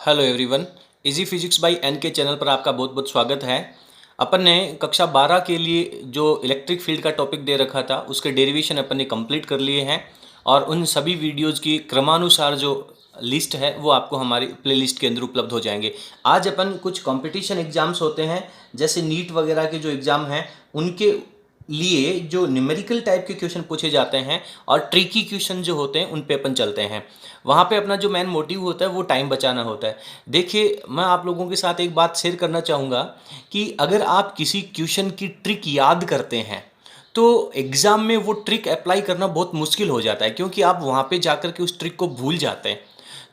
Hello everyone. Easy physics by N K channel पर आपका बहुत बहुत स्वागत है। अपन ने कक्षा 12 के लिए जो इलेक्ट्रिक फील्ड का टॉपिक दे रखा था उसके डेरिवेशन अपन ने कंप्लीट कर लिए हैं और उन सभी वीडियोस की क्रमानुसार जो लिस्ट है वो आपको हमारी प्लेलिस्ट के अंदर उपलब्ध हो जाएंगे। आज अपन कुछ कंपटीशन एग्जाम्स होते हैं जैसे नीट वगैरह के जो एग्ज़ाम हैं उनके लिए जो न्यूमेरिकल टाइप के क्वेश्चन पूछे जाते हैं और ट्रिकी क्वेश्चन जो होते हैं उन पे अपन चलते हैं। वहाँ पे अपना जो मेन मोटिव होता है वो टाइम बचाना होता है। देखिए, मैं आप लोगों के साथ एक बात शेयर करना चाहूँगा कि अगर आप किसी क्वेश्चन की ट्रिक याद करते हैं तो एग्ज़ाम में वो ट्रिक अप्लाई करना बहुत मुश्किल हो जाता है, क्योंकि आप वहाँ पे जाकर के उस ट्रिक को भूल जाते हैं।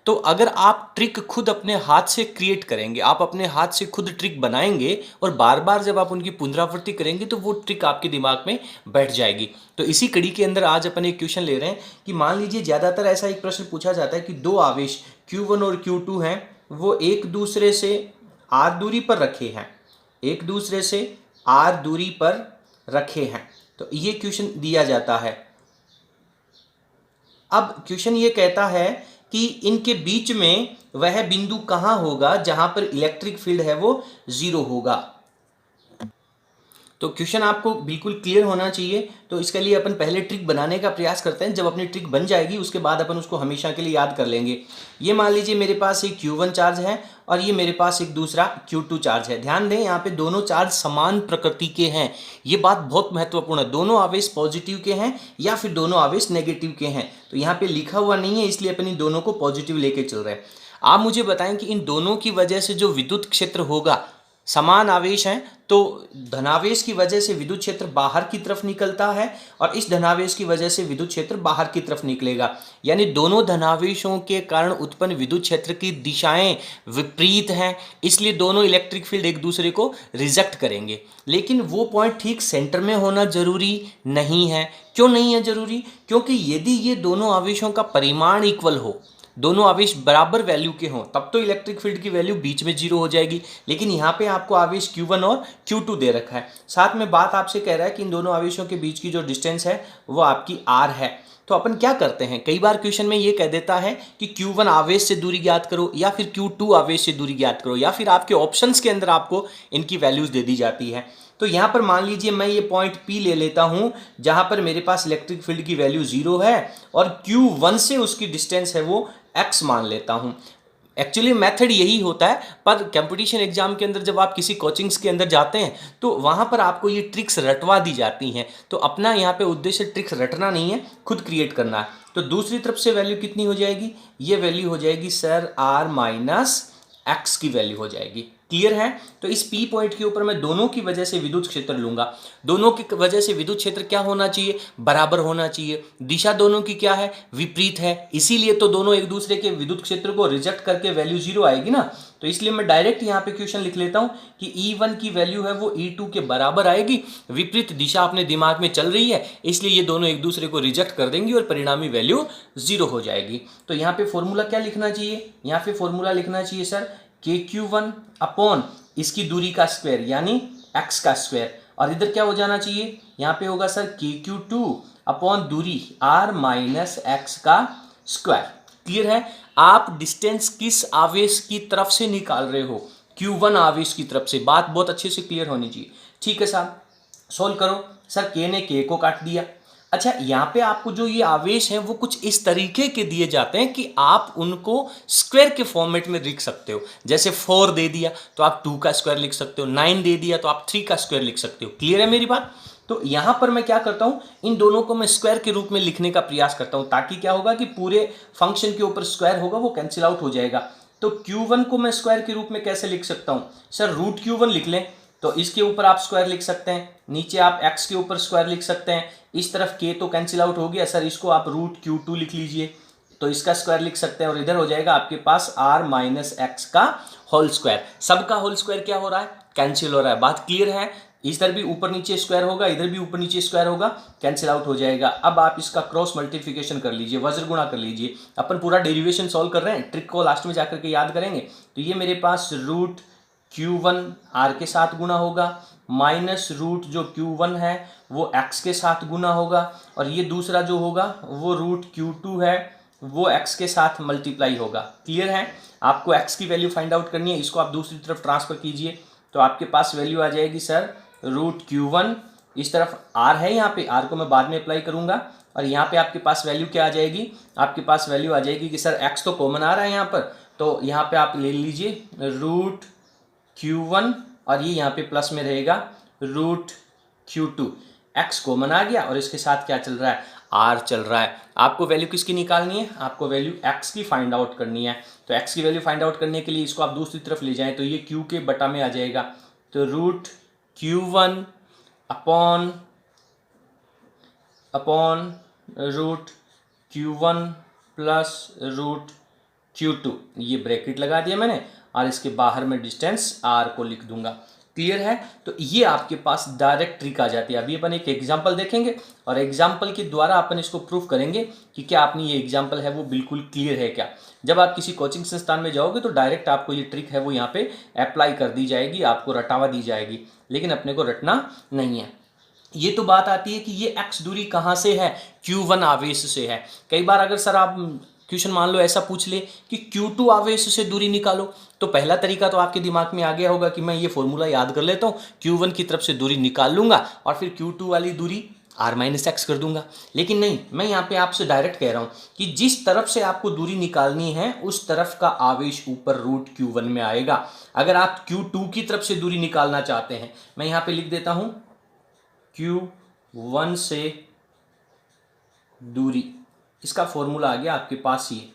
तो अगर आप ट्रिक खुद अपने हाथ से क्रिएट करेंगे, आप अपने हाथ से खुद ट्रिक बनाएंगे और बार बार जब आप उनकी पुनरावृत्ति करेंगे तो वो ट्रिक आपके दिमाग में बैठ जाएगी। तो इसी कड़ी के अंदर आज अपन एक क्वेश्चन ले रहे हैं कि मान लीजिए ज़्यादातर ऐसा एक प्रश्न पूछा जाता है कि दो आवेश Q1 और Q2 हैं, वो एक दूसरे से r दूरी पर रखे हैं, एक दूसरे से r दूरी पर रखे हैं। तो ये क्वेश्चन दिया जाता है। अब क्वेश्चन ये कहता है कि इनके बीच में वह बिंदु कहाँ होगा जहां पर इलेक्ट्रिक फील्ड है वो जीरो होगा। तो क्वेश्चन आपको बिल्कुल क्लियर होना चाहिए। तो इसके लिए अपन पहले ट्रिक बनाने का प्रयास करते हैं। जब अपनी ट्रिक बन जाएगी उसके बाद अपन उसको हमेशा के लिए याद कर लेंगे। ये मान लीजिए मेरे पास एक Q1 चार्ज है और ये मेरे पास एक दूसरा Q2 चार्ज है। ध्यान दें, यहाँ पे दोनों चार्ज समान प्रकृति के हैं। ये बात बहुत महत्वपूर्ण है। दोनों आवेश पॉजिटिव के हैं या फिर दोनों आवेश नेगेटिव के हैं। तो यहाँ पे लिखा हुआ नहीं है, इसलिए अपन इन दोनों को पॉजिटिव लेके चल रहे हैं। आप मुझे बताएं कि इन दोनों की वजह से जो विद्युत क्षेत्र होगा, समान आवेश हैं तो धनावेश की वजह से विद्युत क्षेत्र बाहर की तरफ निकलता है और इस धनावेश की वजह से विद्युत क्षेत्र बाहर की तरफ निकलेगा। यानी दोनों धनावेशों के कारण उत्पन्न विद्युत क्षेत्र की दिशाएं विपरीत हैं, इसलिए दोनों इलेक्ट्रिक फील्ड एक दूसरे को रिजेक्ट करेंगे। लेकिन वो पॉइंट ठीक सेंटर में होना जरूरी नहीं है। क्यों नहीं है जरूरी? क्योंकि यदि ये दोनों आवेशों का परिमाण इक्वल हो, दोनों आवेश बराबर वैल्यू के हों, तब तो इलेक्ट्रिक फील्ड की वैल्यू बीच में जीरो हो जाएगी। लेकिन यहाँ पे आपको आवेश Q1 और Q2 दे रखा है, साथ में बात आपसे कह रहा है कि इन दोनों आवेशों के बीच की जो डिस्टेंस है वो आपकी R है। तो अपन क्या करते हैं, कई बार क्वेश्चन में ये कह देता है कि Q1 आवेश से दूरी ज्ञात करो या फिर Q2 आवेश से दूरी ज्ञात करो, या फिर आपके ऑप्शंस के अंदर आपको इनकी वैल्यूज दे दी जाती है। तो यहाँ पर मान लीजिए मैं ये पॉइंट P ले लेता हूँ जहाँ पर मेरे पास इलेक्ट्रिक फील्ड की वैल्यू जीरो है और Q1 से उसकी डिस्टेंस है वो x मान लेता हूँ। एक्चुअली मेथड यही होता है, पर कंपटीशन एग्जाम के अंदर जब आप किसी कोचिंग्स के अंदर जाते हैं तो वहाँ पर आपको ये ट्रिक्स रटवा दी जाती हैं। तो अपना यहाँ पे उद्देश्य ट्रिक्स रटना नहीं है, खुद क्रिएट करना है। तो दूसरी तरफ से वैल्यू कितनी हो जाएगी? ये वैल्यू हो जाएगी सर r माइनस x की वैल्यू हो जाएगी। क्लियर है? तो इस P पॉइंट के ऊपर मैं दोनों की वजह से विद्युत क्षेत्र लूंगा। दोनों की वजह से विद्युत क्षेत्र क्या होना चाहिए? बराबर होना चाहिए। दिशा दोनों की क्या है? विपरीत है। इसीलिए तो दोनों एक दूसरे के विद्युत क्षेत्र को रिजेक्ट करके वैल्यू जीरो आएगी ना। तो इसलिए मैं डायरेक्ट यहाँ पे क्वेश्चन लिख लेता हूँ कि E1 की वैल्यू है वो E2 के बराबर आएगी। विपरीत दिशा अपने दिमाग में चल रही है, इसलिए ये दोनों एक दूसरे को रिजेक्ट कर देंगी और परिणामी वैल्यू जीरो हो जाएगी। तो यहाँ पे फॉर्मूला क्या लिखना चाहिए? यहाँ पे फॉर्मूला लिखना चाहिए सर KQ1 अपॉन इसकी दूरी का स्क्वायर यानी x का स्क्वायर, और इधर क्या हो जाना चाहिए? यहाँ पे होगा सर KQ2 अपॉन दूरी r माइनस x का स्क्वायर। क्लियर है? आप डिस्टेंस किस आवेश की तरफ से निकाल रहे हो? Q1 आवेश की तरफ से। बात बहुत अच्छे से क्लियर होनी चाहिए। ठीक है साहब, सोल्व करो। सर K ने K को काट दिया। अच्छा, यहाँ पे आपको जो ये आवेश हैं वो कुछ इस तरीके के दिए जाते हैं कि आप उनको स्क्वायर के फॉर्मेट में लिख सकते हो। जैसे 4 दे दिया तो आप 2 का स्क्वायर लिख सकते हो, 9 दे दिया तो आप 3 का स्क्वायर लिख सकते हो। क्लियर है मेरी बात? तो यहाँ पर मैं क्या करता हूँ, इन दोनों को मैं स्क्वायर के रूप में लिखने का प्रयास करता हूँ, ताकि क्या होगा कि पूरे फंक्शन के ऊपर स्क्वायर होगा वो कैंसिल आउट हो जाएगा। तो Q1 को मैं स्क्वायर के रूप में कैसे लिख सकता हूँ? सर रूट Q1 लिख लें, तो इसके ऊपर आप स्क्वायर लिख सकते हैं, नीचे आप x के ऊपर स्क्वायर लिख सकते हैं। इस तरफ k तो कैंसिल आउट हो गया सर, इसको आप रूट Q2 लिख लीजिए तो इसका स्क्वायर लिख सकते हैं, और इधर हो जाएगा आपके पास r माइनस एक्स का होल स्क्वायर। सबका होल स्क्वायर क्या हो रहा है? कैंसिल हो रहा है। बात क्लियर है? इधर भी ऊपर नीचे स्क्वायर होगा, इधर भी ऊपर नीचे स्क्वायर होगा, कैंसिल आउट हो जाएगा। अब आप इसका क्रॉस मल्टीप्लिकेशन कर लीजिए, वज्र गुणा कर लीजिए। अपन पूरा डेरिवेशन सॉल्व कर रहे हैं, ट्रिक को लास्ट में जाकर के याद करेंगे। तो ये मेरे पास रूट Q1 r के साथ गुणा होगा, माइनस रूट जो Q1 है वो x के साथ गुना होगा, और ये दूसरा जो होगा वो रूट Q2 है वो x के साथ मल्टीप्लाई होगा। क्लियर है? आपको x की वैल्यू फाइंड आउट करनी है, इसको आप दूसरी तरफ ट्रांसफर कीजिए तो आपके पास वैल्यू आ जाएगी सर √Q1। इस तरफ r है, यहाँ पे r को मैं बाद में अप्लाई करूंगा और यहाँ पे आपके पास वैल्यू क्या आ जाएगी, आपके पास वैल्यू आ जाएगी कि सर x तो कॉमन आ रहा है यहाँ पर, तो यहाँ पे आप ले लीजिए √Q1 और ये यहाँ पे प्लस में रहेगा √Q2। x कॉमन आ गया और इसके साथ क्या चल रहा है, r चल रहा है। आपको वैल्यू किसकी निकालनी है, आपको वैल्यू x की फाइंड आउट करनी है। तो x की वैल्यू फाइंड आउट करने के लिए इसको आप दूसरी तरफ ले जाएं तो ये q के बटा में आ जाएगा, तो √Q1 upon √Q1 plus √Q2, ये ब्रैकेट लगा दिया मैंने और इसके बाहर में डिस्टेंस r को लिख दूंगा। क्लियर है? तो ये आपके पास डायरेक्ट ट्रिक आ जाती है। अभी अपन एक एग्जांपल देखेंगे और एग्जांपल के द्वारा अपन इसको प्रूफ करेंगे कि क्या आपने ये एग्जांपल है वो बिल्कुल क्लियर है क्या। जब आप किसी कोचिंग संस्थान में जाओगे तो डायरेक्ट आपको ये ट्रिक है वो यहाँ पे अप्लाई कर दी जाएगी, आपको रटावा दी जाएगी, लेकिन अपने को रटना नहीं है। ये तो बात आती है कि ये x दूरी कहाँ से है, Q1 आवेश से है। कई बार अगर सर आप क्वेश्चन मान लो ऐसा पूछ ले कि Q2 आवेश से दूरी निकालो, तो पहला तरीका तो आपके दिमाग में आ गया होगा कि मैं ये फॉर्मूला याद कर लेता हूँ, Q1 की तरफ से दूरी निकाल लूंगा और फिर Q2 वाली दूरी r-x कर दूंगा। लेकिन नहीं, मैं यहाँ पे आपसे डायरेक्ट कह रहा हूँ कि जिस तरफ से आपको दूरी निकालनी है उस तरफ का आवेश ऊपर √Q1 में आएगा। अगर आप Q2 की तरफ से दूरी निकालना चाहते हैं, मैं यहाँ पे लिख देता हूँ Q1 से दूरी, इसका फॉर्मूला आ गया आपके पास ये,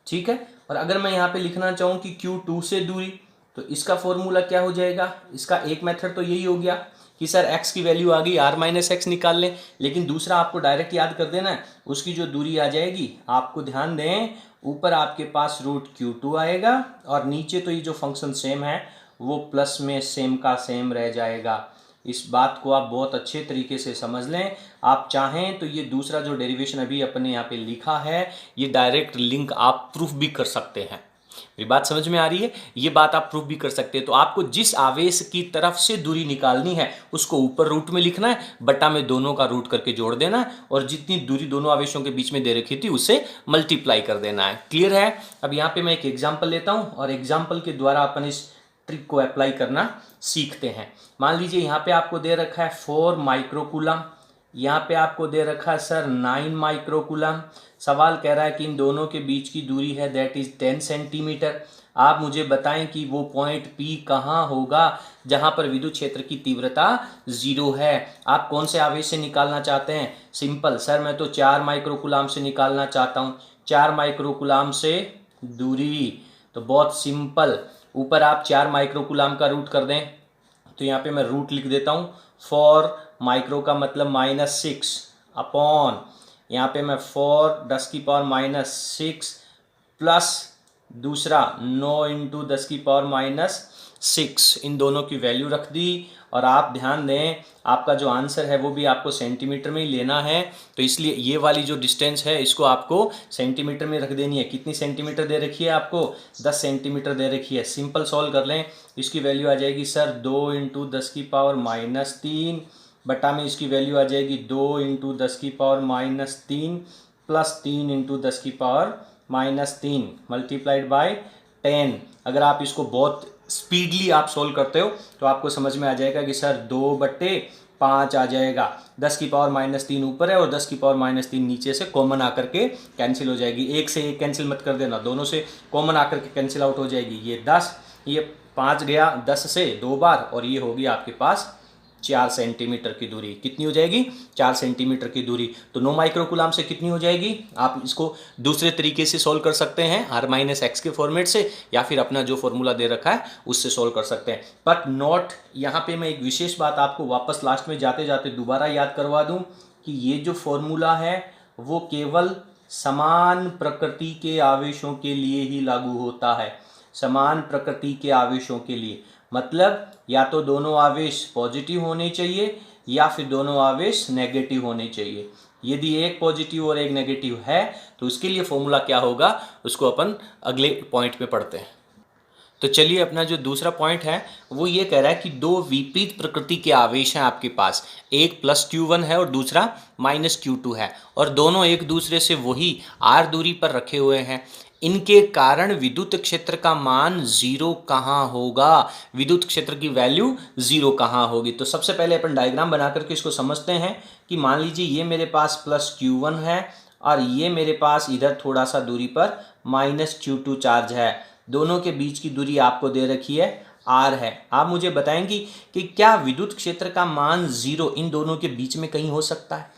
ठीक है। और अगर मैं यहाँ पे लिखना चाहूँ कि Q2 से दूरी, तो इसका फॉर्मूला क्या हो जाएगा, इसका एक मेथड तो यही हो गया कि सर x की वैल्यू आ गई, r-x निकाल लें, लेकिन दूसरा आपको डायरेक्ट याद कर देना है, उसकी जो दूरी आ जाएगी, आपको ध्यान दें ऊपर आपके पास √Q2 आएगा और नीचे तो ये जो फंक्शन सेम है वो प्लस में सेम का सेम रह जाएगा। इस बात को आप बहुत अच्छे तरीके से समझ लें। आप चाहें तो ये दूसरा जो डेरिवेशन अभी अपने यहाँ पे लिखा है, ये डायरेक्ट लिंक आप प्रूफ भी कर सकते हैं। मेरी बात समझ में आ रही है? ये बात आप प्रूफ भी कर सकते हैं। तो आपको जिस आवेश की तरफ से दूरी निकालनी है उसको ऊपर रूट में लिखना है, बटा में दोनों का रूट करके जोड़ देना है और जितनी दूरी दोनों आवेशों के बीच में दे रखी थी उससे मल्टीप्लाई कर देना है। क्लियर है? अब यहाँ पे मैं एक एग्जाम्पल लेता हूँ और एग्जाम्पल के द्वारा अपन इस ट्रिक को अप्लाई करना सीखते हैं। मान लीजिए यहाँ पे आपको दे रखा है 4 माइक्रोकूलम, यहाँ पे आपको दे रखा है सर 9 माइक्रोकूलम। सवाल कह रहा है कि इन दोनों के बीच की दूरी है दैट इज 10 सेंटीमीटर। आप मुझे बताएं कि वो पॉइंट P कहाँ होगा जहाँ पर विद्युत क्षेत्र की तीव्रता 0 है। आप कौन से आवेश से निकालना चाहते हैं? सिंपल सर, मैं तो 4 माइक्रोकूलम से निकालना चाहता हूँ। 4 माइक्रोकूलम से दूरी, तो बहुत सिंपल, ऊपर आप 4 माइक्रोकूलम का रूट कर दें, तो यहाँ पे मैं रूट लिख देता हूँ। 4 माइक्रो का मतलब -6 अपॉन, यहाँ पे मैं 4 10⁻⁻6 प्लस दूसरा 9 × 10⁻⁻6, इन दोनों की वैल्यू रख दी। और आप ध्यान दें आपका जो आंसर है वो भी आपको सेंटीमीटर में ही लेना है, तो इसलिए ये वाली जो डिस्टेंस है इसको आपको सेंटीमीटर में रख देनी है। कितनी सेंटीमीटर दे रखी है आपको? 10 सेंटीमीटर दे रखी है। सिंपल सॉल्व कर लें, इसकी वैल्यू आ जाएगी सर 2 × 10⁻³ बटा में इसकी वैल्यू आ जाएगी 2 × 10⁻³ प्लस 3 × 10⁻³ मल्टीप्लाइड बाय 10। अगर आप इसको बहुत स्पीडली आप सोल्व करते हो तो आपको समझ में आ जाएगा कि सर 2/5 आ जाएगा। 10⁻³ ऊपर है और 10⁻³ नीचे से कॉमन आकर के कैंसिल हो जाएगी। एक से एक कैंसिल मत कर देना, दोनों से कॉमन आकर के कैंसिल आउट हो जाएगी। ये 10, ये 5 गया 10 से 2 बार और ये होगी आपके पास 4 सेंटीमीटर की दूरी। कितनी हो जाएगी? 4 सेंटीमीटर की दूरी। तो 9 माइक्रोकूलम से कितनी हो जाएगी? आप इसको दूसरे तरीके से सोल्व कर सकते हैं, r-x के फॉर्मेट से, या फिर अपना जो फॉर्मूला दे रखा है उससे सोल्व कर सकते हैं। बट नोट, यहाँ पे मैं एक विशेष बात आपको वापस लास्ट में जाते जाते दोबारा याद करवा दूँ कि ये जो फॉर्मूला है वो केवल समान प्रकृति के आवेशों के लिए ही लागू होता है। समान प्रकृति के आवेशों के लिए मतलब या तो दोनों आवेश पॉजिटिव होने चाहिए या फिर दोनों आवेश नेगेटिव होने चाहिए। यदि एक पॉजिटिव और एक नेगेटिव है तो उसके लिए फॉर्मूला क्या होगा उसको अपन अगले पॉइंट में पढ़ते हैं। तो चलिए, अपना जो दूसरा पॉइंट है वो ये कह रहा है कि दो विपरीत प्रकृति के आवेश हैं आपके पास, एक प्लस Q1 है और दूसरा माइनस Q2 है, और दोनों एक दूसरे से वही r दूरी पर रखे हुए हैं। इनके कारण विद्युत क्षेत्र का मान जीरो कहाँ होगा, विद्युत क्षेत्र की वैल्यू जीरो कहाँ होगी। तो सबसे पहले अपन डायग्राम बना करके इसको समझते हैं कि मान लीजिए ये मेरे पास प्लस Q1 है और ये मेरे पास इधर थोड़ा सा दूरी पर माइनस Q2 चार्ज है। दोनों के बीच की दूरी आपको दे रखी है r है। आप मुझे बताएंगी कि क्या विद्युत क्षेत्र का मान जीरो इन दोनों के बीच में कहीं हो सकता है।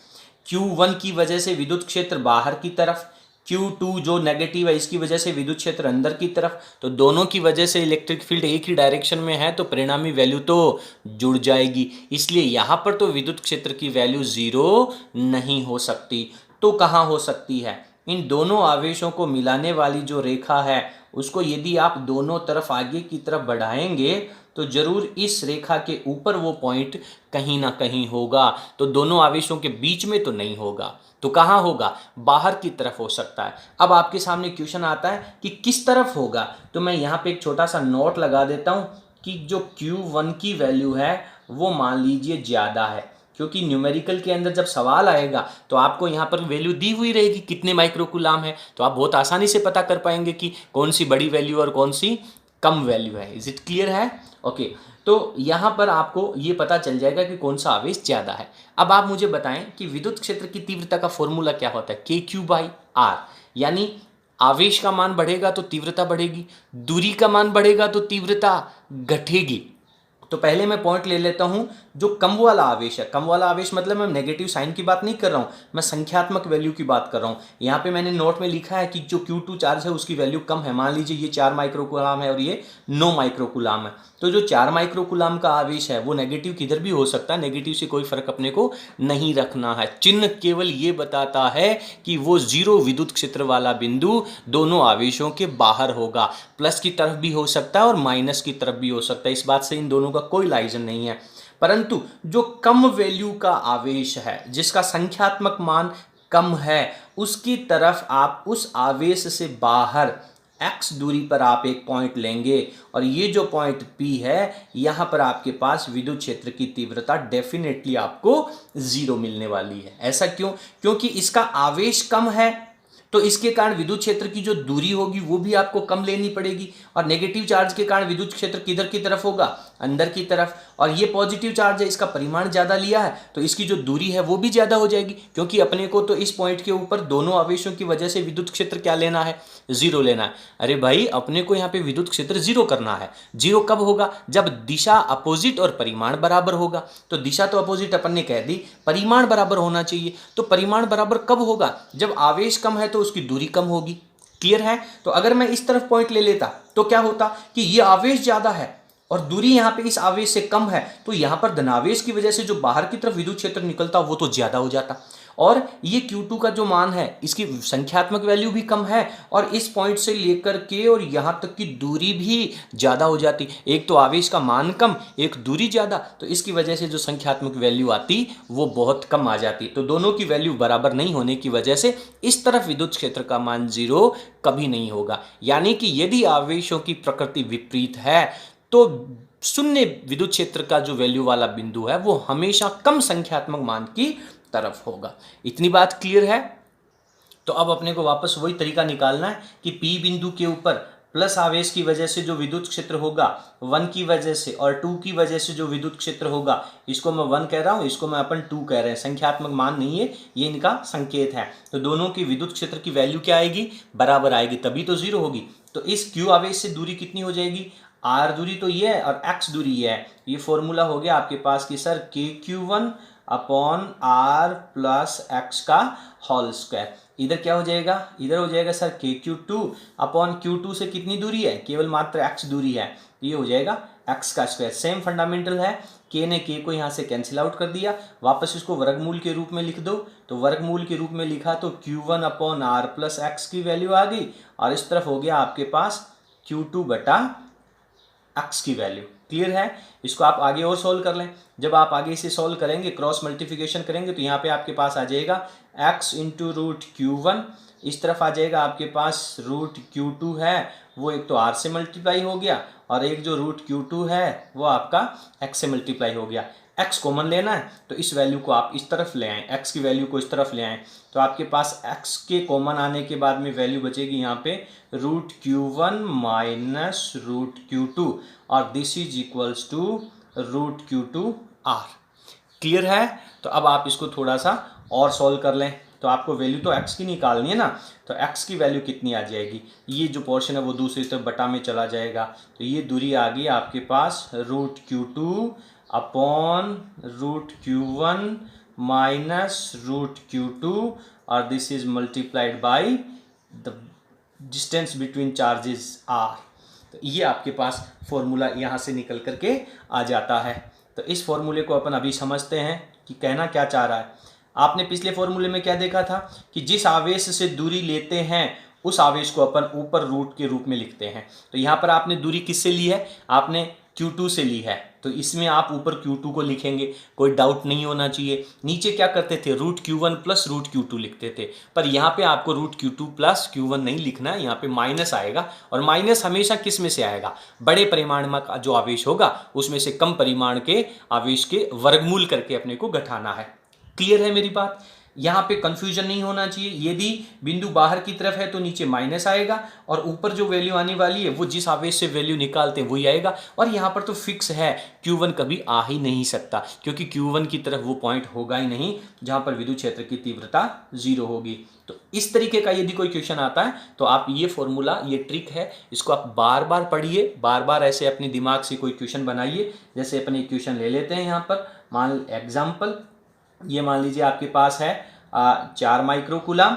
Q1 की वजह से विद्युत क्षेत्र बाहर की तरफ, Q2 जो नेगेटिव है इसकी वजह से विद्युत क्षेत्र अंदर की तरफ, तो दोनों की वजह से इलेक्ट्रिक फील्ड एक ही डायरेक्शन में है, तो परिणामी वैल्यू तो जुड़ जाएगी। इसलिए यहाँ पर तो विद्युत क्षेत्र की वैल्यू जीरो नहीं हो सकती। तो कहाँ हो सकती है, इन दोनों आवेशों को मिलाने वाली जो रेखा है उसको यदि आप दोनों तरफ आगे की तरफ बढ़ाएंगे तो जरूर इस रेखा के ऊपर वो पॉइंट कहीं ना कहीं होगा। तो दोनों आवेशों के बीच में तो नहीं होगा, तो कहाँ होगा, बाहर की तरफ हो सकता है। अब आपके सामने क्वेश्चन आता है कि किस तरफ होगा, तो मैं यहाँ पे एक छोटा सा नोट लगा देता हूँ कि जो Q1 की वैल्यू है वो मान लीजिए ज़्यादा है, क्योंकि न्यूमेरिकल के अंदर जब सवाल आएगा तो आपको यहाँ पर वैल्यू दी हुई रहेगी कितने माइक्रोकूलाम है, तो आप बहुत आसानी से पता कर पाएंगे कि कौन सी बड़ी वैल्यू और कौन सी कम वैल्यू है। इज इट क्लियर है? ओके, तो यहाँ पर आपको ये पता चल जाएगा कि कौन सा आवेश ज़्यादा है। अब आप मुझे बताएं कि विद्युत क्षेत्र की तीव्रता का फॉर्मूला क्या होता है, KQ/R, यानी आवेश का मान बढ़ेगा तो तीव्रता बढ़ेगी, दूरी का मान बढ़ेगा तो तीव्रता घटेगी। तो पहले मैं पॉइंट ले लेता हूं जो कम वाला आवेश है। कम वाला आवेश मतलब मैं नेगेटिव साइन की बात नहीं कर रहा हूं, मैं संख्यात्मक वैल्यू की बात कर रहा हूं। यहां पे मैंने नोट में लिखा है कि जो Q2 चार्ज है उसकी वैल्यू कम है। मान लीजिए ये 4 माइक्रोकूलाम है और ये 9 माइक्रोकूलाम है, तो जो 4 माइक्रोकूलाम का आवेश है वो नेगेटिव किधर भी हो सकता है, नेगेटिव से कोई फर्क अपने को नहीं रखना है। चिन्ह केवल ये बताता है कि वो जीरो विद्युत क्षेत्र वाला बिंदु दोनों आवेशों के बाहर होगा, प्लस की तरफ भी हो सकता है और माइनस की तरफ भी हो सकता है। इस बात से इन दोनों का कोई लाइजन नहीं है। परंतु जो कम वैल्यू का आवेश है, जिसका संख्यात्मक मान कम है, उसकी तरफ आप उस आवेश से बाहर x दूरी पर आप एक पॉइंट लेंगे और ये जो पॉइंट P है यहां पर आपके पास विद्युत क्षेत्र की तीव्रता डेफिनेटली आपको जीरो मिलने वाली है। ऐसा क्यों? क्योंकि इसका आवेश कम है, तो इसके कारण विद्युत क्षेत्र की जो दूरी होगी वो भी आपको कम लेनी पड़ेगी, और नेगेटिव चार्ज के कारण विद्युत क्षेत्र किधर की तरफ होगा, अंदर की तरफ। और ये पॉजिटिव चार्ज है, इसका परिमाण ज़्यादा लिया है तो इसकी जो दूरी है वो भी ज़्यादा हो जाएगी, क्योंकि अपने को तो इस पॉइंट के ऊपर दोनों आवेशों की वजह से विद्युत क्षेत्र क्या लेना है, जीरो लेना है। अरे भाई, अपने को यहाँ पे विद्युत क्षेत्र जीरो करना है। जीरो कब होगा? जब दिशा अपोजिट और परिमाण बराबर होगा। तो दिशा तो अपोजिट अपन ने कह दी, परिमाण बराबर होना चाहिए। तो परिमाण बराबर कब होगा? जब आवेश कम है तो उसकी दूरी कम होगी। क्लियर है? तो अगर मैं इस तरफ पॉइंट ले लेता तो क्या होता कि ये आवेश ज्यादा है और दूरी यहां पे इस आवेश से कम है, तो यहां पर धनावेश की वजह से जो बाहर की तरफ विद्युत क्षेत्र निकलता वो तो ज्यादा हो जाता। और ये Q2 का जो मान है इसकी संख्यात्मक वैल्यू भी कम है और इस पॉइंट से लेकर के और यहां तक की दूरी भी ज्यादा हो जाती। एक तो आवेश का मान कम, एक दूरी ज्यादा, तो इसकी वजह से जो संख्यात्मक वैल्यू आती वो बहुत कम आ जाती। तो दोनों की वैल्यू बराबर नहीं होने की वजह से इस तरफ विद्युत क्षेत्र का मान जीरो कभी नहीं होगा। यानी कि यदि आवेशों की प्रकृति विपरीत है तो शून्य विद्युत क्षेत्र का जो वैल्यू वाला बिंदु है वो हमेशा कम संख्यात्मक मान की तरफ होगा। इतनी बात क्लियर है? तो अब अपने को वापस वही तरीका निकालना है कि P बिंदु के ऊपर प्लस आवेश की वजह से जो विद्युत क्षेत्र होगा 1 की वजह से और 2 की वजह से जो विद्युत क्षेत्र होगा, इसको मैं 1 कह रहा हूं, इसको मैं अपन 2 कह रहे हैं। संख्यात्मक मान नहीं है, ये इनका संकेत है। तो दोनों की विद्युत क्षेत्र की वैल्यू क्या आएगी? बराबर आएगी, तभी तो जीरो होगी। तो इस Q आवेश से दूरी कितनी हो जाएगी? R दूरी तो ये है और X दूरी ये है। ये फॉर्मूला हो गया आपके पास कि sir KQ1 upon R plus x का होल स्क्वायर। इधर क्या हो जाएगा? इधर हो जाएगा सर KQ2 अपॉन Q2 से कितनी दूरी है? केवल मात्र x दूरी है, ये हो जाएगा x का स्क्वायर। सेम फंडामेंटल है, k ने k को यहाँ से कैंसिल आउट कर दिया, वापस इसको वर्गमूल के रूप में लिख दो। तो वर्गमूल के रूप में लिखा तो Q1 upon R plus x की वैल्यू आ गई और इस तरफ हो गया आपके पास Q2 बटा x की वैल्यू। क्लियर है? इसको आप आगे और सॉल्व कर लें। जब आप आगे इसे सॉल्व करेंगे, क्रॉस मल्टीप्लिकेशन करेंगे, तो यहाँ पे आपके पास आ जाएगा x इंटू रूट Q1, इस तरफ आ जाएगा आपके पास रूट Q2 है, वो एक तो r से मल्टीप्लाई हो गया, और एक जो रूट Q2 है वो आपका x से मल्टीप्लाई हो गया। x कॉमन लेना है तो इस वैल्यू को आप इस तरफ ले आएँ, x की वैल्यू को इस तरफ ले आएँ, तो आपके पास x के कॉमन आने के बाद में वैल्यू बचेगी यहाँ पे root Q1 minus root Q2, और this is equals to root Q2 r। Clear है? तो अब आप इसको थोड़ा सा और सॉल्व कर लें, तो आपको वैल्यू तो x की निकालनी है ना, तो x की वैल्यू कितनी आ जाएगी, ये जो पोर्शन है वो दूसरी तरफ बटा में चला जाएगा, तो ये दूरी आ गई आपके पास root Q2 upon root Q1 minus root Q2, और this is multiplied by the distance between charges r। तो ये आपके पास फॉर्मूला यहाँ से निकल करके आ जाता है। तो इस फॉर्मूले को अपन अभी समझते हैं कि कहना क्या चाह रहा है। आपने पिछले फॉर्मूले में क्या देखा था कि जिस आवेश से दूरी लेते हैं उस आवेश को अपन ऊपर रूट के रूप में लिखते हैं। तो यहाँ पर आपने दूरी किससे ली है? आपने Q2 से ली है, तो इसमें आप ऊपर Q2 को लिखेंगे, कोई डाउट नहीं होना चाहिए। नीचे क्या करते थे? Root Q1 plus root Q2 लिखते थे, पर यहाँ पे आपको रूट Q2 प्लस Q1 नहीं लिखना है, यहाँ पे माइनस आएगा, और माइनस हमेशा किस में से आएगा? बड़े परिमाण का जो आवेश होगा उसमें से कम परिमाण के आवेश के वर्गमूल करके अपने को घटाना है। क्लियर है मेरी बात? यहाँ पे कंफ्यूजन नहीं होना चाहिए। यदि बिंदु बाहर की तरफ है तो नीचे माइनस आएगा, और ऊपर जो वैल्यू आने वाली है वो जिस आवेश से वैल्यू निकालते हैं वही आएगा। और यहाँ पर तो फिक्स है, Q1 कभी आ ही नहीं सकता, क्योंकि Q1 की तरफ वो पॉइंट होगा ही नहीं जहाँ पर विद्युत क्षेत्र की तीव्रता 0 होगी। तो इस तरीके का यदि कोई क्वेश्चन आता है तो आप ये फॉर्मूला, ये ट्रिक है, इसको आप बार बार पढ़िए, बार बार ऐसे अपने दिमाग से कोई क्वेश्चन बनाइए। जैसे अपन एक क्वेश्चन ले लेते हैं यहाँ पर, मान एग्जाम्पल, ये मान लीजिए आपके पास है 4 माइक्रोकूलाम,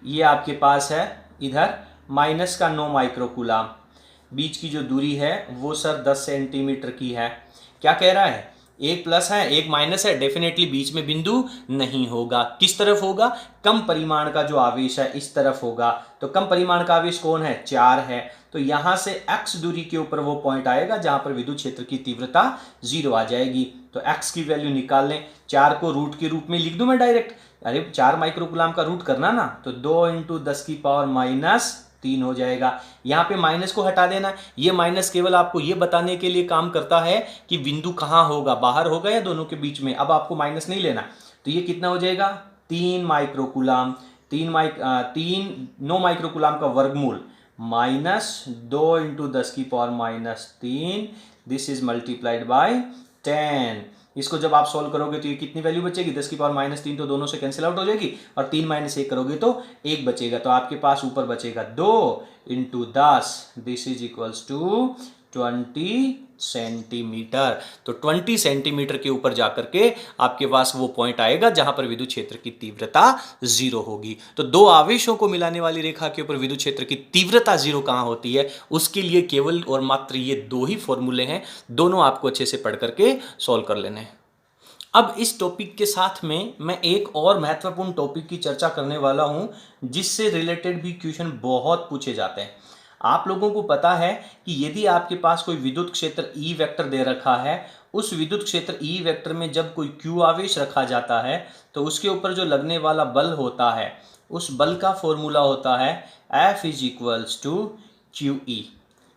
ये आपके पास है इधर माइनस का 9 माइक्रोकूलाम, बीच की जो दूरी है वो सर 10 सेंटीमीटर की है। क्या कह रहा है? एक प्लस है एक माइनस है, डेफिनेटली बीच में बिंदु नहीं होगा। किस तरफ होगा? कम परिमाण का जो आवेश है इस तरफ होगा। तो कम परिमाण का आवेश कौन है? 4 है। तो यहां से x दूरी के ऊपर वो पॉइंट आएगा जहां पर विद्युत क्षेत्र की तीव्रता 0 आ जाएगी। तो x की वैल्यू निकाल लें। 4 को रूट के रूप में लिख दूं मैं डायरेक्ट? अरे 4 माइक्रोकूलाम का रूट करना ना, तो 2 इंटू 10 की पावर माइनस 3 हो जाएगा। यहाँ पे माइनस को हटा देना। ये माइनस केवल आपको ये बताने के लिए काम करता है कि बिंदु कहाँ होगा, बाहर होगा या दोनों के बीच में। अब आपको माइनस नहीं लेना। तो ये कितना हो जाएगा? 3 माइक्रोकूलाम, 9 माइक्रोकूलाम का वर्गमूल माइनस 2 इंटू 10 की power minus 3, this is multiplied by 10। इसको जब आप सॉल्व करोगे तो ये कितनी वैल्यू बचेगी? 10 की पावर माइनस 3 तो दोनों से कैंसिल आउट हो जाएगी, और 3 माइनस 1 करोगे तो 1 बचेगा। तो आपके पास ऊपर बचेगा 2 into 10, this is equals to 20 centimetre. तो 20 सेंटीमीटर के ऊपर जाकर के आपके पास वो पॉइंट आएगा जहां पर विद्युत क्षेत्र की तीव्रता 0 होगी। तो दो आवेशों को मिलाने वाली रेखा के ऊपर विद्युत क्षेत्र की तीव्रता 0 कहां होती है, उसके लिए केवल और मात्र ये 2 ही फॉर्मूले हैं। दोनों आपको अच्छे से पढ़ करके सॉल्व कर लेने हैं। अब इस टॉपिक के साथ में मैं एक और महत्वपूर्ण टॉपिक की चर्चा करने वाला हूं, जिससे रिलेटेड भी क्वेश्चन बहुत पूछे जाते हैं। आप लोगों को पता है कि यदि आपके पास कोई विद्युत क्षेत्र E वेक्टर दे रखा है, उस विद्युत क्षेत्र E वेक्टर में जब कोई Q आवेश रखा जाता है तो उसके ऊपर जो लगने वाला बल होता है, उस बल का फॉर्मूला होता है F is equals to QE।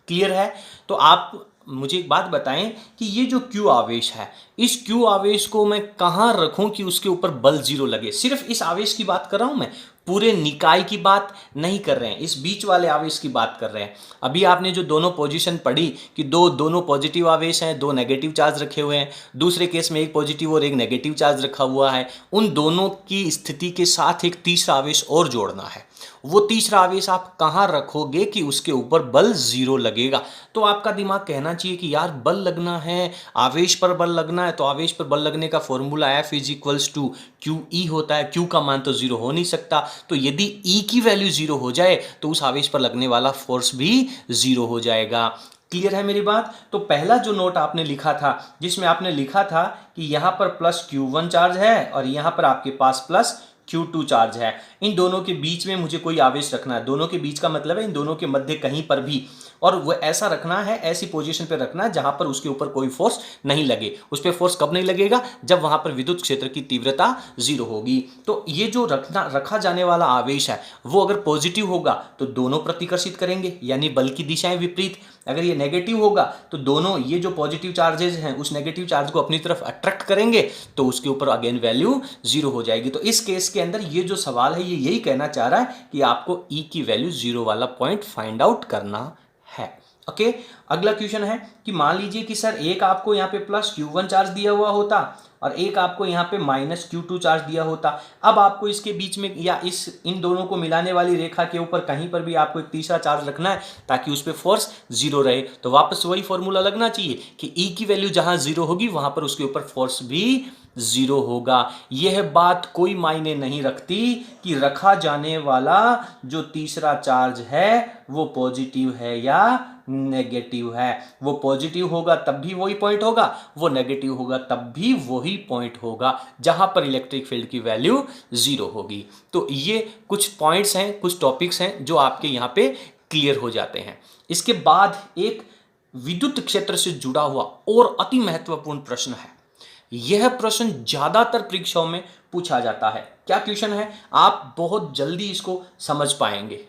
Clear है? तो आप मुझे एक बात बताएं कि ये जो Q आवेश है, इस Q आवेश को मैं कहाँ रखूं कि उसके ऊपर बल 0 लगे। सिर्फ इस आवेश की बात कर रहा हूं मैं, पूरे निकाय की बात नहीं कर रहे हैं, इस बीच वाले आवेश की बात कर रहे हैं। अभी आपने जो दोनों पोजीशन पढ़ी कि दोनों पॉजिटिव आवेश हैं, 2 नेगेटिव चार्ज रखे हुए हैं, दूसरे केस में एक पॉजिटिव और एक नेगेटिव चार्ज रखा हुआ है, उन दोनों की स्थिति के साथ एक तीसरा आवेश और जोड़ना है। वो तीसरा आवेश आप कहाँ रखोगे कि उसके ऊपर बल 0 लगेगा। तो आपका दिमाग कहना चाहिए कि यार बल लगना है, आवेश पर बल लगना है, तो आवेश पर बल लगने का formula F is equals to QE होता है। Q का मान तो 0 हो नहीं सकता, तो यदि E की वैल्यू 0 हो जाए तो उस आवेश पर लगने वाला फोर्स भी 0 हो जाएगा। क्लियर है मेरी बात? तो पहला जो नोट आपने लिखा था, जिसमें आपने लिखा था कि यहाँ पर प्लस Q1 चार्ज है और यहाँ पर आपके पास प्लस Q2 चार्ज है। इन दोनों के बीच में मुझे कोई आवेश रखना है। दोनों के बीच का मतलब है इन दोनों के मध्य कहीं पर भी, और वो ऐसा रखना है, ऐसी पोजीशन पे रखना है जहां पर उसके ऊपर कोई फोर्स नहीं लगे। उस पर फोर्स कब नहीं लगेगा? जब वहां पर विद्युत क्षेत्र की तीव्रता 0 होगी। तो ये जो रखा जाने वाला आवेश है वो अगर पॉजिटिव होगा तो दोनों प्रतिकर्षित करेंगे, यानी बल की दिशाएं विपरीत। अगर ये नेगेटिव होगा तो दोनों ये जो पॉजिटिव चार्जेस हैं उस नेगेटिव चार्ज को अपनी तरफ अट्रैक्ट करेंगे, तो उसके ऊपर अगेन वैल्यू 0 हो जाएगी। तो इस केस के अंदर ये जो सवाल है ये यही कहना चाह रहा है कि आपको E की वैल्यू 0 वाला पॉइंट फाइंड आउट करना है। ओके, अगला क्वेश्चन है कि मान लीजिए कि सर एक आपको यहाँ पे प्लस Q1 चार्ज दिया हुआ होता और एक आपको यहाँ पे माइनस Q2 चार्ज दिया होता। अब आपको इसके बीच में या इन दोनों को मिलाने वाली रेखा के ऊपर कहीं पर भी आपको एक तीसरा चार्ज रखना है ताकि उस पर फोर्स 0 रहे। तो वापस वही फॉर्मूला लगना चाहिए कि E की वैल्यू जहां 0 होगी वहां पर उसके ऊपर फोर्स भी 0 होगा। यह बात कोई मायने नहीं रखती कि रखा जाने वाला जो तीसरा चार्ज है वो पॉजिटिव है या नेगेटिव है। वो पॉजिटिव होगा तब भी वही पॉइंट होगा, वो नेगेटिव होगा तब भी वही पॉइंट होगा जहां पर इलेक्ट्रिक फील्ड की वैल्यू 0 होगी। तो ये कुछ पॉइंट्स हैं, कुछ टॉपिक्स हैं जो आपके यहां पे क्लियर हो जाते हैं। इसके बाद एक विद्युत क्षेत्र से जुड़ा हुआ और अति महत्वपूर्ण प्रश्न है। यह प्रश्न ज्यादातर परीक्षाओं में पूछा जाता है। क्या क्वेश्चन है? आप बहुत जल्दी इसको समझ पाएंगे।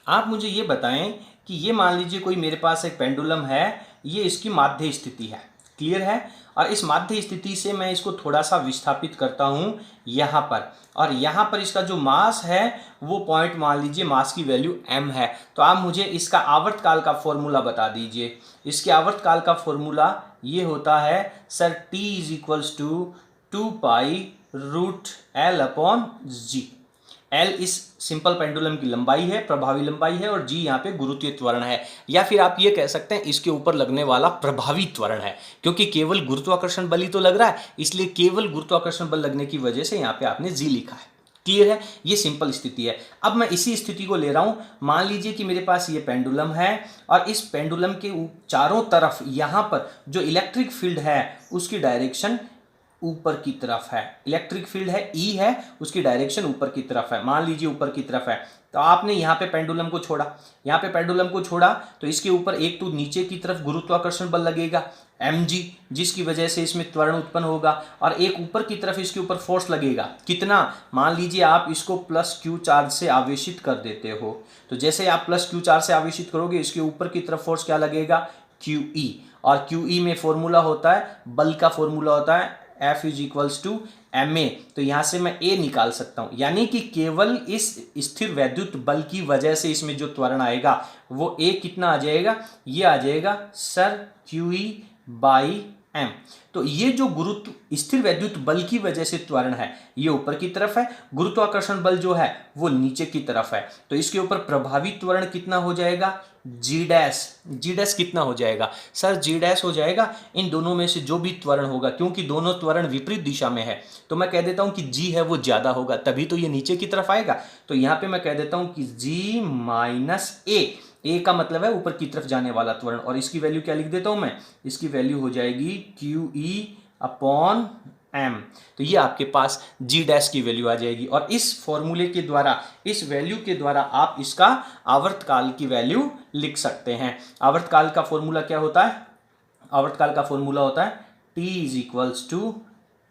आप मुझे ये बताएं कि ये मान लीजिए कोई मेरे पास एक पेंडुलम है, ये इसकी माध्य स्थिति है, क्लियर है। और इस माध्य स्थिति से मैं इसको थोड़ा सा विस्थापित करता हूं यहां पर, और यहां पर इसका जो मास है वो पॉइंट मान लीजिए मास की वैल्यू m है। तो आप मुझे इसका आवर्तकाल का फॉर्मूला बता दीजिए। इसके आवर्तकाल का फॉर्मूला ये होता है sir T is equals to 2π√L/g। L इस सिंपल पेंडुलम की लंबाई है, प्रभावी लंबाई है, और G यहाँ पे गुरुत्वीय त्वरण है, या फिर आप ये कह सकते हैं इसके ऊपर लगने वाला प्रभावी त्वरण है, क्योंकि केवल गुरुत्वाकर्षण बल ही तो लग रहा है, इसलिए केवल गुरुत्वाकर्षण बल लगने की वजह से यहाँ पे आपने G लिखा है। क्लियर है? ये सिंपल स्थिति है। अब मैं इसी स्थिति को ले रहा हूं। मान लीजिए कि मेरे पास ये पेंडुलम है और इस पेंडुलम के चारों तरफ यहां पर जो इलेक्ट्रिक फील्ड है उसकी डायरेक्शन ऊपर की तरफ है। इलेक्ट्रिक फील्ड है E है, उसकी डायरेक्शन ऊपर की तरफ है। मान लीजिए ऊपर की तरफ है, तो आपने यहाँ पे पेंडुलम को छोड़ा, यहाँ पे पेंडुलम को छोड़ा तो इसके ऊपर एक तो नीचे की तरफ गुरुत्वाकर्षण बल लगेगा mg, जिसकी वजह से इसमें त्वरण उत्पन्न होगा, और एक ऊपर की तरफ इसके ऊपर फोर्स लगेगा। कितना? मान लीजिए आप इसको प्लस q चार्ज से आवेशित कर देते हो, तो जैसे आप प्लस q चार्ज से आवेशित करोगे इसके ऊपर की तरफ फोर्स क्या लगेगा? QE, और QE में फॉर्मूला होता है, बल का फॉर्मूला होता है F is equals to ma। तो यहां से मैं A निकाल सकता हूं, यानी कि केवल इस स्थिर वैद्युत बल की वजह से इसमें जो त्वरण आएगा वो A कितना आ जाएगा? ये आ जाएगा सर QE बाई m। तो ये जो गुरुत्व स्थिर वैद्युत बल की वजह से त्वरण है ये ऊपर की तरफ है, गुरुत्वाकर्षण बल जो है वो नीचे की तरफ है। तो इसके ऊपर प्रभावी त्वरण कितना हो जाएगा? G dash. G डैश कितना हो जाएगा? सर G डैश हो जाएगा इन दोनों में से जो भी त्वरण होगा, क्योंकि दोनों त्वरण विपरीत दिशा में है तो मैं कह देता हूं कि G है वो ज्यादा होगा, तभी तो ये नीचे की तरफ आएगा। तो यहां पे मैं कह देता हूं कि G माइनस A का मतलब है ऊपर की तरफ जाने वाला त्वरण, और इसकी वैल्यू क्या लिख देता हूं मैं? इसकी वैल्यू हो जाएगी QE/m। तो ये आपके पास G डैश की वैल्यू आ जाएगी, और इस फॉर्मूले के द्वारा, इस वैल्यू के द्वारा आप इसका आवर्तकाल की वैल्यू लिख सकते हैं। आवर्तकाल का फॉर्मूला क्या होता है? आवर्तकाल का फॉर्मूला होता है T is equals to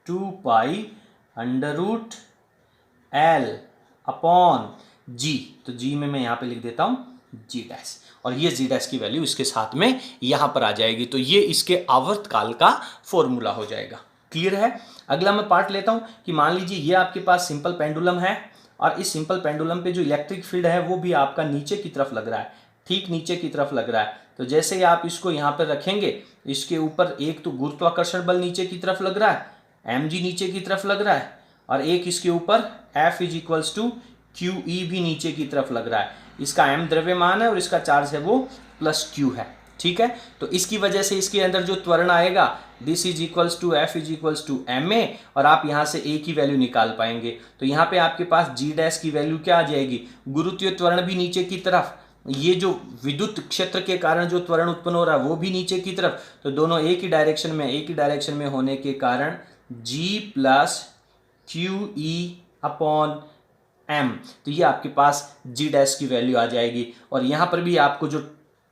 2π√L/g। तो G में मैं यहां पे लिख देता हूं G डैश, और ये G डैश की वैल्यू इसके साथ में यहां पर आ जाएगी। तो ये इसके आवर्तकाल का फॉर्मूला हो जाएगा। क्लियर है? अगला मैं पार्ट लेता हूं कि मान लीजिए ये आपके पास सिंपल पेंडुलम है, और इस सिंपल पेंडुलम पे जो इलेक्ट्रिक फील्ड है वो भी आपका नीचे की तरफ लग रहा है, ठीक नीचे की तरफ लग रहा है। तो जैसे ही आप इसको यहाँ पर रखेंगे, इसके ऊपर एक तो गुरुत्वाकर्षण बल नीचे की तरफ लग रहा है, mg नीचे की तरफ लग रहा है, और एक इसके ऊपर F is equals to QE भी नीचे की तरफ लग रहा है। इसका m द्रव्यमान है और इसका चार्ज है वो प्लस Q है, ठीक है। तो इसकी वजह से इसके अंदर जो त्वरण आएगा this is equals to F is equals to ma, और आप यहाँ से A की वैल्यू निकाल पाएंगे। तो यहाँ पे आपके पास G डैश की वैल्यू क्या आ जाएगी? गुरुत्वीय त्वरण भी नीचे की तरफ, ये जो विद्युत क्षेत्र के कारण जो त्वरण उत्पन्न हो रहा है वो भी नीचे की तरफ, तो दोनों एक ही डायरेक्शन में होने के कारण G plus QE upon m। तो ये आपके पास g डैश की वैल्यू आ जाएगी। और यहाँ पर भी आपको जो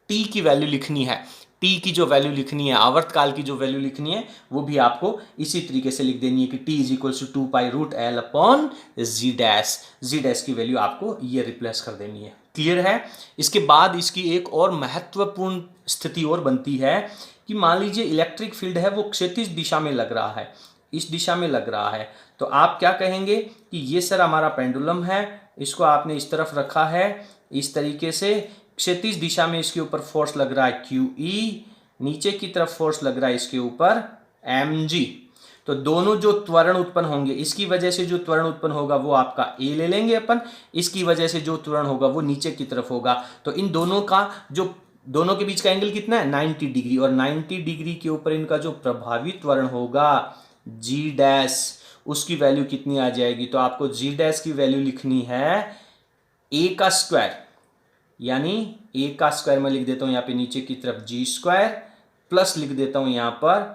t की वैल्यू लिखनी है, t की जो वैल्यू लिखनी है, आवर्तकाल की जो वैल्यू लिखनी है, वो भी आपको इसी तरीके से लिख देनी है कि t is equal to 2 pi root L upon G dash. G dash की वैल्यू आपको ये रिप्लेस कर देनी है। क्लियर है? इसके बाद इसकी एक और महत्वपूर्ण स्थिति और बनती है कि मान लीजिए इलेक्ट्रिक फील्ड है वो क्षैतिज दिशा में लग रहा है, इस दिशा में लग रहा है, तो आप क्या कहेंगे कि ये सर हमारा पेंडुलम है, इसको आपने इस तरफ रखा है, इस तरीके से क्षैतिज दिशा में इसके ऊपर फोर्स लग रहा है QE, नीचे की तरफ फोर्स लग रहा है इसके ऊपर mg। तो दोनों जो त्वरण उत्पन्न होंगे, इसकी वजह से जो त्वरण उत्पन्न होगा वो आपका A ले लेंगे अपन, इसकी वजह से जो त्वरण होगा वो नीचे की तरफ होगा। तो इन दोनों का जो दोनों के बीच का एंगल कितना है 90 डिग्री, और 90 डिग्री के ऊपर इनका जो प्रभावी त्वरण होगा G डैश, उसकी वैल्यू कितनी आ जाएगी? तो आपको G डैश की वैल्यू लिखनी है A का स्क्वायर, यानी A का स्क्वायर मैं लिख देता हूं यहाँ पे नीचे की तरफ G स्क्वायर, प्लस लिख देता हूं यहाँ पर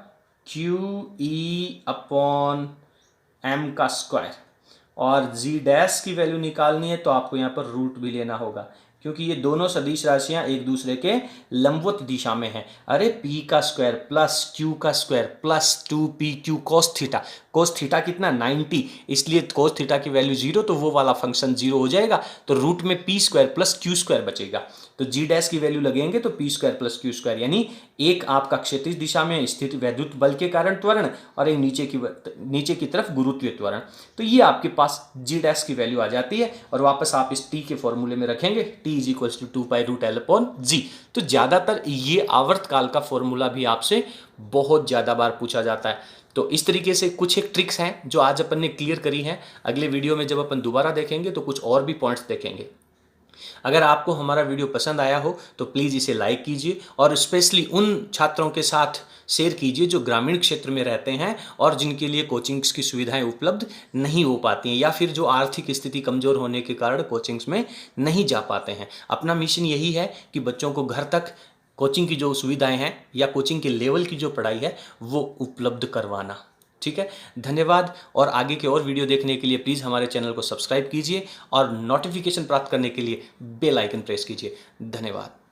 QE अपॉन M का स्क्वायर। और G डैश की वैल्यू निकालनी है तो आपको यहाँ पर रूट भी लेना होगा, क्योंकि ये दोनों सदिश राशियां एक दूसरे के लंबवत दिशा में हैं। अरे p का स्क्वायर प्लस q का square plus 2pq cos theta, cos theta कितना 90, इसलिए cos थीटा की वैल्यू 0, तो वो वाला फंक्शन 0 हो जाएगा, तो रूट में p square plus q square बचेगा। तो g डैश की वैल्यू लगेंगे तो p square plus q square, यानी एक आपका क्षैतिज दिशा में स्थित वैद्युत बल के कारण त्वरण और एक नीचे की तरफ गुरुत्वीय त्वरण। तो ये आपके पास g डैश की वैल्यू आ जाती है, और वापस आप इस t के फॉर्मूले में रखेंगे t is equal to 2 pi root L upon G. तो ज्यादातर ये आवर्तकाल का फॉर्मूला भी आपसे बहुत ज्यादा बार पूछा जाता है। तो इस तरीके से कुछ एक ट्रिक्स हैं जो आज अपन ने क्लियर करी हैं। अगले वीडियो में जब अपन दोबारा देखेंगे तो कुछ और भी पॉइंट्स देखेंगे। अगर आपको हमारा वीडियो पसंद आया हो तो प्लीज़ इसे लाइक कीजिए, और स्पेशली उन छात्रों के साथ शेयर कीजिए जो ग्रामीण क्षेत्र में रहते हैं और जिनके लिए कोचिंग्स की सुविधाएं उपलब्ध नहीं हो पाती हैं, या फिर जो आर्थिक स्थिति कमज़ोर होने के कारण कोचिंग्स में नहीं जा पाते हैं। अपना मिशन यही है कि बच्चों को घर तक कोचिंग की जो सुविधाएं हैं या कोचिंग के लेवल की जो पढ़ाई है वो उपलब्ध करवाना। ठीक है, धन्यवाद। और आगे के और वीडियो देखने के लिए प्लीज़ हमारे चैनल को सब्सक्राइब कीजिए और नोटिफिकेशन प्राप्त करने के लिए बेल आइकन प्रेस कीजिए। धन्यवाद।